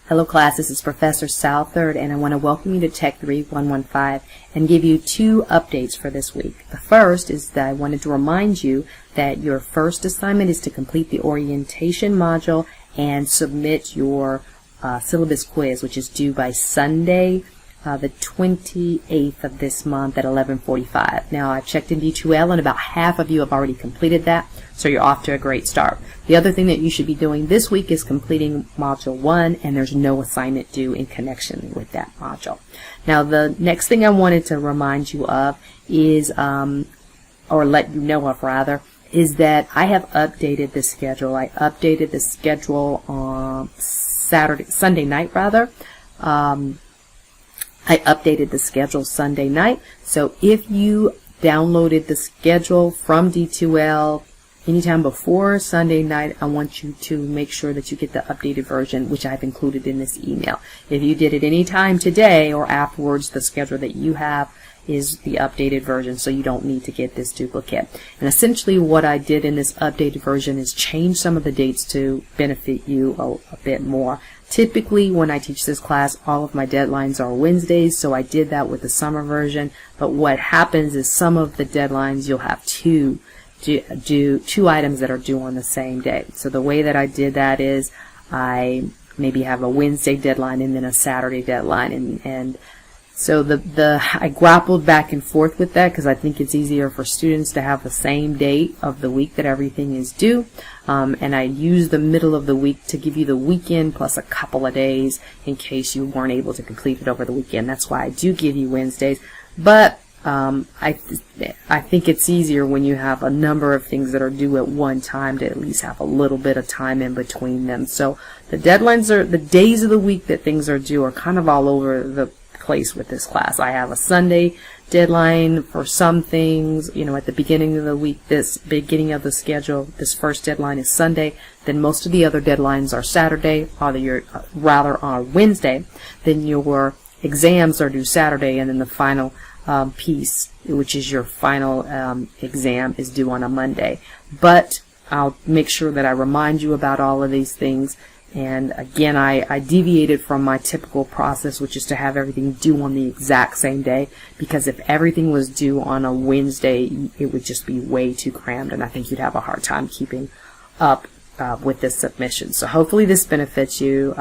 Hello class, this is Professor Southard and I want to welcome you to Tech3115 and give you two updates for this week. The first is that I wanted to remind you that your first assignment is to complete the orientation module and submit your syllabus quiz, which is due by Sunday, the 28th of this month at 11:45. Now, I've checked in D2L and about half of you have already completed that, so you're off to a great start. The other thing that you should be doing this week is completing Module 1, and there's no assignment due in connection with that module. Now, the next thing I wanted to remind you of is, or let you know of rather, is that I have updated the schedule. I updated the schedule on Sunday night rather. I updated the schedule Sunday night, so if you downloaded the schedule from D2L anytime before Sunday night, I want you to make sure that you get the updated version, which I've included in this email. If you did it anytime today or afterwards, the schedule that you have is the updated version, so you don't need to get this duplicate. And essentially what I did in this updated version is change some of the dates to benefit you a bit more. Typically, when I teach this class, all of my deadlines are Wednesdays, so I did that with the summer version. But what happens is some of the deadlines, you'll have two items that are due on the same day. So the way that I did that is I maybe have a Wednesday deadline and then a Saturday deadline, and so I grappled back and forth with that because I think it's easier for students to have the same date of the week that everything is due, and I use the middle of the week to give you the weekend plus a couple of days in case you weren't able to complete it over the weekend. That's why I do give you Wednesdays, but I think it's easier when you have a number of things that are due at one time to at least have a little bit of time in between them. So the deadlines are, the days of the week that things are due are kind of all over the place with this class. I have a Sunday deadline for some things, you know, at the beginning of the week, this beginning of the schedule, this first deadline is Sunday, then most of the other deadlines are Saturday, rather on Wednesday, then your exams are due Saturday, and then the final piece, which is your final exam, is due on a Monday. But I'll make sure that I remind you about all of these things. And again, I deviated from my typical process, which is to have everything due on the exact same day, because if everything was due on a Wednesday, it would just be way too crammed, and I think you'd have a hard time keeping up with this submission. So hopefully this benefits you.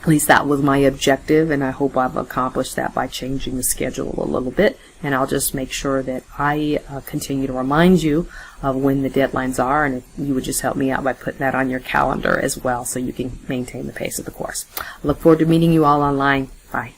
At least that was my objective, and I hope I've accomplished that by changing the schedule a little bit. And I'll just make sure that I continue to remind you of when the deadlines are, and if you would just help me out by putting that on your calendar as well so you can maintain the pace of the course. I look forward to meeting you all online. Bye.